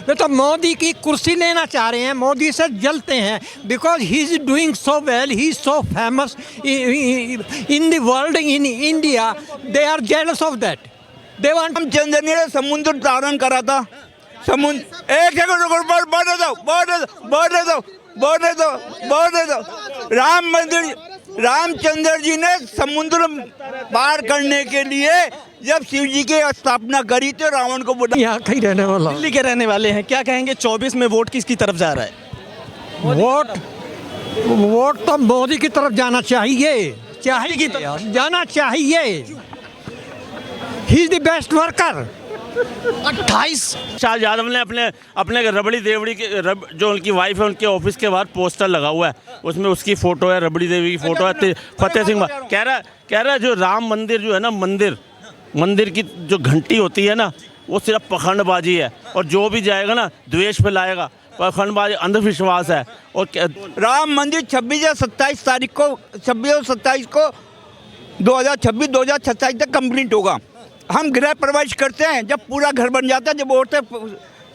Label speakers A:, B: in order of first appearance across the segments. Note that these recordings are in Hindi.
A: वे तो मोदी की कुर्सी लेना चाह रहे हैं, मोदी से जलते हैं, because he is doing so well, he is so famous in the world, in India, they are jealous of that, they want.
B: Ramchandra ने समुद्र धारण करा था, समुद्र एक सेकंड बढ़ने दो। राम मंदिर, रामचंद्र जी ने समुद्र पार करने के लिए जब शिव जी की स्थापना करी तो रावण को बुला।
A: यहाँ कहीं रहने वाला,
C: दिल्ली के रहने वाले हैं, क्या कहेंगे 24 में वोट किसकी तरफ जा रहा है?
A: वोट तो मोदी की तरफ जाना चाहिए, जाना चाहिए। He is the best worker.
C: 28
D: Shah Yadav ने अपने रबड़ी देवड़ी के जो उनकी वाइफ है उनके ऑफिस के बाहर पोस्टर लगा हुआ है, उसमें उसकी फोटो है, रबड़ी देवी की फोटो है। फतेह सिंह कह रहा है जो राम मंदिर जो है ना, मंदिर की जो घंटी होती है ना, वो सिर्फ पखंडबाजी है, और जो भी जाएगा ना द्वेष फैलाएगा, पखंडबाजी, अंधविश्वास है। और
B: राम मंदिर 26 या 27 तारीख को, 26 और 27 को 2026 तक कंप्लीट होगा। हम गृह प्रवेश करते हैं जब पूरा घर बन जाता है, जब औरतें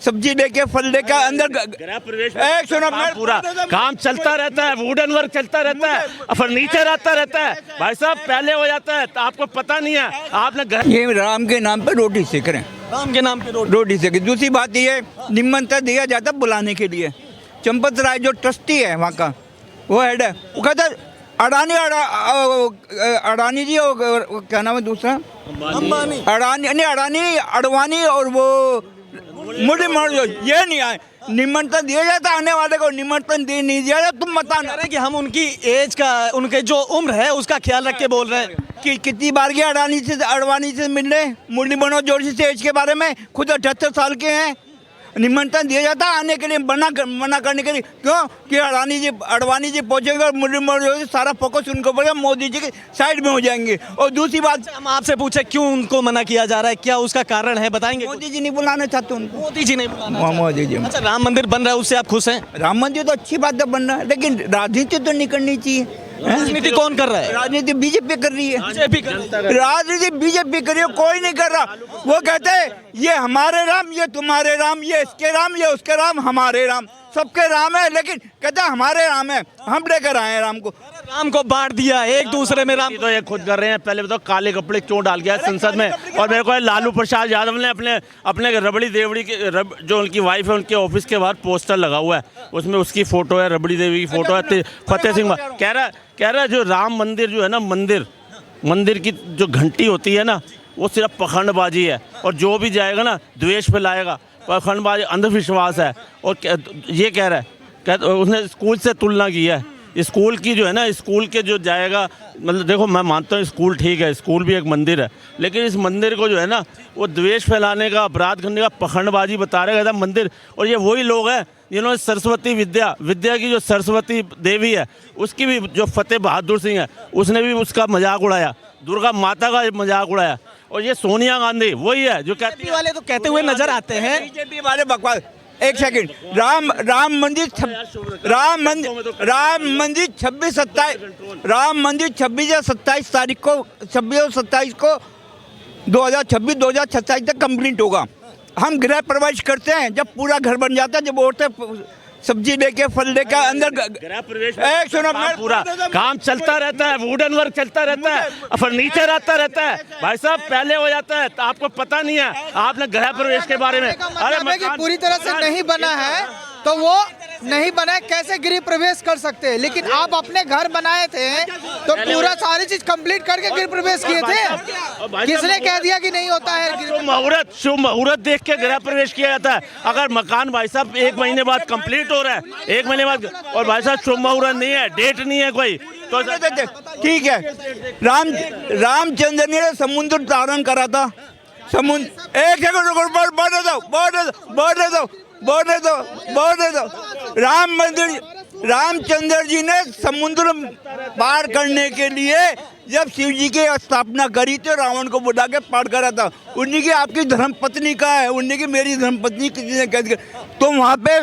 B: सब्जी लेके फल लेके अंदर
D: गृह प्रवेश पूरा काम चलता रहता है, वुडन वर्क चलता रहता है, फर्नीचर आता रहता है, भाई साहब पहले हो जाता है, तो आपको पता नहीं है। आपने
B: ये राम के नाम पर रोटी सेक रहे हैं,
C: राम के नाम पे
B: रोटी सेक। दूसरी बात ये निमंत्रण दिया जाता बुलाने के लिए। चंपत राय जो ट्रस्टी है वहाँ का, वो हेड है, वो कहता है अडानी जी, और क्या नाम है दूसरा, अडवाणी और वो मुरली मनोहर, ये नहीं आए। निमंत्रण दिया जाता आने वाले को, निमंत्रण नहीं दिया जाता। तुम बताना
C: कि हम उनकी एज का, उनके जो उम्र है उसका ख्याल रख के बोल रहे हैं
B: कि कितनी बार गया अडवाणी से मिलने, मुरली मनोहर जोशी से एज के बारे में, खुद 78 साल के हैं। निमंत्रण दिया जाता आने के लिए, मना करने के लिए। क्यों कि अडवाणी जी पहुंचेंगे और मुरली मनोहर जोशी सारा फोकस उनको पड़ेगा, मोदी जी के साइड में हो जाएंगे। और दूसरी बात,
C: हम आपसे पूछे क्यों उनको मना किया जा रहा है, क्या उसका कारण है, बताएंगे?
B: मोदी जी नहीं बुलाना चाहते उनको,
C: मोदी जी नहीं बुलाना।
B: मोदी जी।
C: अच्छा, राम मंदिर बन रहा है, उससे आप खुश हैं?
B: राम मंदिर तो अच्छी बात है बन रहा है, लेकिन राजनीति तो नहीं करनी चाहिए।
C: राजनीति कौन कर रहा है?
B: राजनीति बीजेपी कर रही है,
C: बीजेपी
B: राजनीति बीजेपी कर रही है, कोई नहीं कर रहा। वो कहते हैं ये हमारे राम, ये तुम्हारे राम, ये इसके राम, ये उसके राम, हमारे राम, सबके राम है, लेकिन कहते हैं हमारे राम है, हम लेकर आए हैं राम को।
C: राम को बांट दिया एक दूसरे में। राम
D: तो ये खुद कर रहे हैं। पहले बताओ काले कपड़े क्यों डाल गया संसद में? और मेरे को लालू प्रसाद यादव ने अपने रबड़ी देवड़ी के जो उनकी वाइफ है उनके ऑफिस के बाहर पोस्टर लगा हुआ है, उसमें उसकी फोटो है, रबड़ी देवी की फोटो है। फतेह सिंह कह रहा है जो राम मंदिर जो है ना, मंदिर की जो घंटी होती है ना, वो सिर्फ पखंडबाजी है, और जो भी जाएगा ना द्वेष फैलाएगा, पखंडबाजी, अंधविश्वास है। और ये कह रहा है, उसने स्कूल से तुलना की है। स्कूल की जो है ना, स्कूल के जो जाएगा, मतलब देखो मैं मानता हूँ स्कूल ठीक है, स्कूल भी एक मंदिर है, लेकिन इस मंदिर को जो है ना, वो द्वेष फैलाने का, अपराध करने का, पखंडबाजी बता रहे था मंदिर। और ये वही लोग हैं जिन्होंने सरस्वती विद्या की जो सरस्वती देवी है, उसकी भी जो फतेह बहादुर सिंह है, उसने भी उसका मजाक उड़ाया, दुर्गा माता का मजाक उड़ाया। और ये सोनिया गांधी वही है जो कहती है,
C: वाले तो कहते हुए नजर आते हैं,
B: बीजेपी वाले बकवास। एक सेकंड, राम मंदिर 26 या 27 तारीख को, 26 और 27 को 2026 तक कंप्लीट होगा। हम गृह प्रवेश करते हैं जब पूरा घर बन जाता है, जब औरतें सब्जी लेके फल लेके अंदर
D: गृह प्रवेश पूरा काम चलता रहता है, वुडन वर्क चलता रहता है, फर्नीचर आता रहता है, भाई साहब पहले हो जाता है, तो आपको पता नहीं है। आपने गृह प्रवेश के बारे में,
E: अरे पूरी तरह से नहीं बना है तो वो नहीं बना है, कैसे गृह प्रवेश कर सकते हैं? लेकिन आप अपने घर बनाए थे तो पूरा सारी चीज कंप्लीट करके गृह प्रवेश किए थे। किसने कह दिया कि नहीं होता है?
D: शुभ मुहूर्त देख के गृह प्रवेश किया जाता है। अगर मकान भाई साहब 1 महीने बाद कंप्लीट हो रहा है, 1 महीने बाद, और भाई साहब शुभ मुहूर्त नहीं है, डेट नहीं है कोई, तो
B: ठीक है। रामचंद्र ने समुद्र धारण करा था, समुद्र एक सेकंड बढ़ने दो। राम मंदिर, रामचंद्र जी ने समुद्र पार करने के लिए जब शिव जी की स्थापना करी तो रावण को बुला के पार करा था। उन्हीं की आपकी धर्मपत्नी का है, उन्हीं की मेरी धर्मपत्नी किसी ने कह दिया। तो वहाँ पे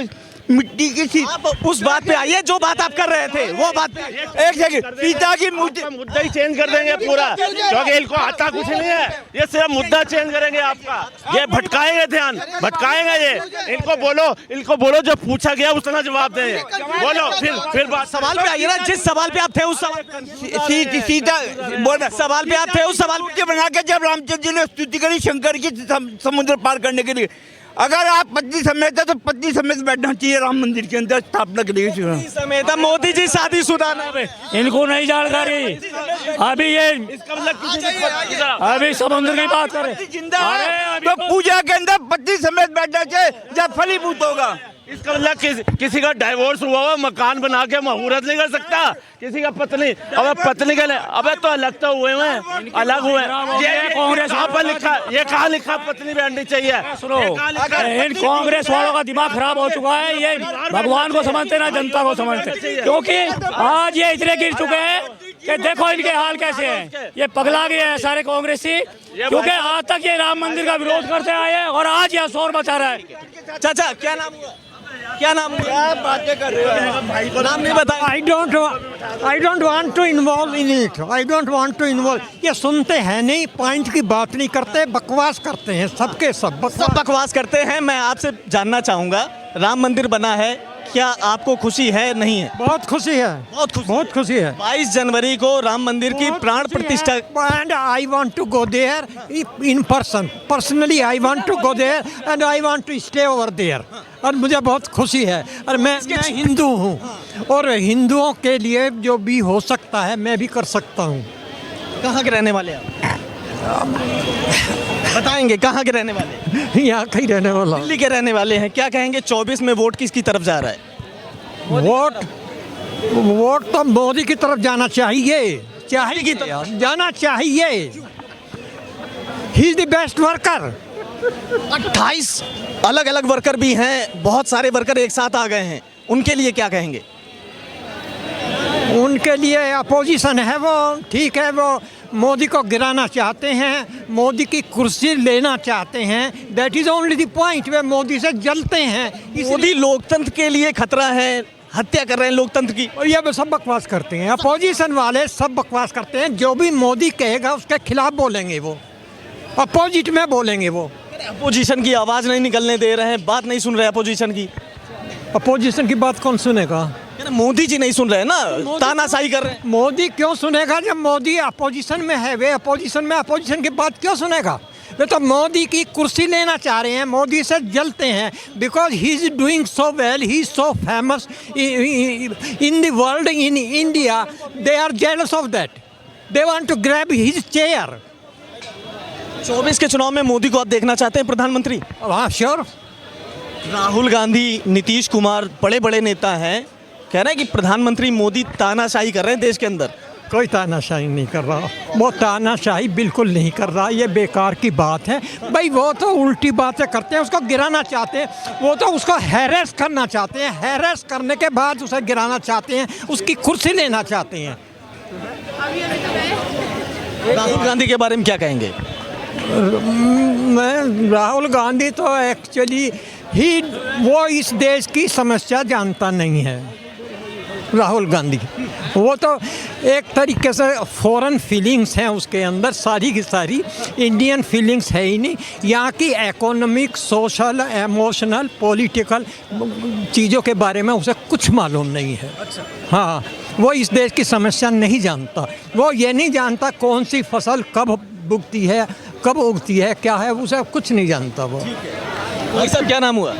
B: मिट्टी की सी
C: आप उस बात पे आइए जो बात आप कर रहे थे, वो बात पे आइए।
B: एक सेकंड, सीता की मूर्ति
D: आपका मुद्दा ही चेंज कर देंगे पूरा, क्योंकि इनको आता कुछ नहीं है। ये सिर्फ मुद्दा चेंज करेंगे आपका, ये भटकाएंगे ध्यान, भटकाएंगे ये। इनको बोलो जो पूछा गया उतना जवाब दें। बोलो फिर बात
C: सवाल पे आइए ना, जिस सवाल पे आप थे उस सवाल
B: सीता बोल
C: सवाल पे आप थे उस सवाल पे।
B: मूर्ति बना के जब रामचंद्र जी ने स्तुति करी शंकर की समुद्र पार करने के लिए, अगर आप पत्नी समेत है तो पत्नी समेत बैठना चाहिए राम मंदिर के अंदर स्थापना के लिए।
C: समेत मोदी जी शादीशुदा ना,
F: इनको नहीं जानकारी। अभी ये अभी समुद्र की बात करें,
B: जिंदा है तो पूजा के अंदर पत्नी समेत बैठना चाहिए जब फलीभूत होगा।
D: इसका मतलब किसी का डाइवोर्स हुआ हुआ मकान बना के मुहूर्त नहीं कर सकता किसी का पत्नी। अब पत्नी के लिए अबे तो अलग तो हुए हैं, अलग हुए। ये कांग्रेस कहाँ पर लिखा, ये कहाँ लिखा पत्नी बैठनी चाहिए?
F: सुनो, इन कांग्रेस वालों का दिमाग खराब हो चुका है। ये भगवान को समझते ना जनता को समझते, क्योंकि आज ये इतने गिर चुके हैं कि देखो इनके हाल कैसे हैं। ये पगला गए हैं सारे कांग्रेसी, क्योंकि आज तक ये राम मंदिर का विरोध करते आए हैं और आज यह शोर मचा रहा है।
C: चाचा क्या नाम हुआ, क्या नाम हुआ?
B: क्या बातें कर रहे हो?
C: नाम नहीं बताया।
A: I don't want to involve in it. I don't want to involve. ये सुनते हैं नहीं, पॉइंट की बात नहीं करते, बकवास करते हैं सबके सब
C: सब बकवास करते हैं। मैं आपसे जानना चाहूंगा, राम मंदिर बना है, क्या आपको खुशी है नहीं है?
A: बहुत खुशी है, बहुत खुशी है।
C: 22 जनवरी को राम मंदिर की प्राण प्रतिष्ठा।
A: And I want to go there in person. Personally, I want to go there and I want to stay over there. और मुझे बहुत खुशी है। और मैं हिंदू हूँ और हिंदुओं के लिए जो भी हो सकता है मैं भी कर सकता हूँ।
C: कहाँ के रहने वाले आप? बताएंगे कहाँ के रहने वाले?
A: यहाँ कहीं रहने वाला।
C: दिल्ली के रहने वाले हैं। क्या कहेंगे 24 में वोट किसकी तरफ जा रहा है?
A: वोट तो मोदी की तरफ जाना चाहिए, जाना चाहिए। He is the best worker.
C: 28 अलग अलग वर्कर भी हैं, बहुत सारे वर्कर एक साथ आ गए हैं, उनके लिए क्या कहेंगे?
A: उनके लिए अपोजिशन है, वो ठीक है, वो मोदी को गिराना चाहते हैं, मोदी की कुर्सी लेना चाहते हैं। That is only the point. वे मोदी से जलते हैं।
C: मोदी लोकतंत्र के लिए खतरा है, हत्या कर रहे हैं लोकतंत्र की।
A: और ये सब बकवास करते हैं, अपोजिशन वाले सब बकवास करते हैं। जो भी मोदी कहेगा उसके खिलाफ बोलेंगे, वो अपोजिट में बोलेंगे। वो
C: अपोजिशन की आवाज नहीं निकलने दे रहे हैं, बात नहीं सुन रहे अपोजिशन की।
A: अपोजिशन की बात कौन सुनेगा?
C: मोदी जी नहीं सुन रहे हैं ना, तानाशाही कर रहे हैं।
A: मोदी क्यों सुनेगा जब मोदी अपोजिशन में है? वे अपोजिशन में अपोजिशन की बात क्यों सुनेगा? वे तो मोदी की कुर्सी लेना चाह रहे हैं, मोदी से जलते हैं। Because he is doing so well, he is so famous in the world, in India. They are jealous of that, they want to grab his chair.
C: 24 के चुनाव में मोदी को आप देखना चाहते हैं प्रधानमंत्री?
A: हाँ श्योर।
C: राहुल गांधी, नीतीश कुमार बड़े बड़े नेता हैं, कह रहे हैं कि प्रधानमंत्री मोदी तानाशाही कर रहे हैं देश के अंदर।
A: कोई तानाशाही नहीं कर रहा, वो तानाशाही बिल्कुल नहीं कर रहा। ये बेकार की बात है भाई। वो तो उल्टी बातें करते हैं, उसको गिराना चाहते हैं। वो तो उसको हैरेस करना चाहते हैं, हैरेस करने के बाद उसे गिराना चाहते हैं, उसकी कुर्सी लेना चाहते हैं।
C: राहुल गांधी के बारे में क्या कहेंगे?
A: मैं राहुल गांधी तो एक्चुअली वो इस देश की समस्या जानता नहीं है। राहुल गांधी वो तो एक तरीके से फॉरेन फीलिंग्स हैं उसके अंदर, सारी की सारी इंडियन फीलिंग्स है ही नहीं। यहाँ की इकोनॉमिक, सोशल, इमोशनल, पॉलिटिकल चीज़ों के बारे में उसे कुछ मालूम नहीं है। हाँ, वो इस देश की समस्या नहीं जानता। वो ये नहीं जानता कौन सी फसल कब उगती है, कब उगती है, क्या है, उसे कुछ नहीं जानता वो।
C: भाई साहब क्या नाम हुआ?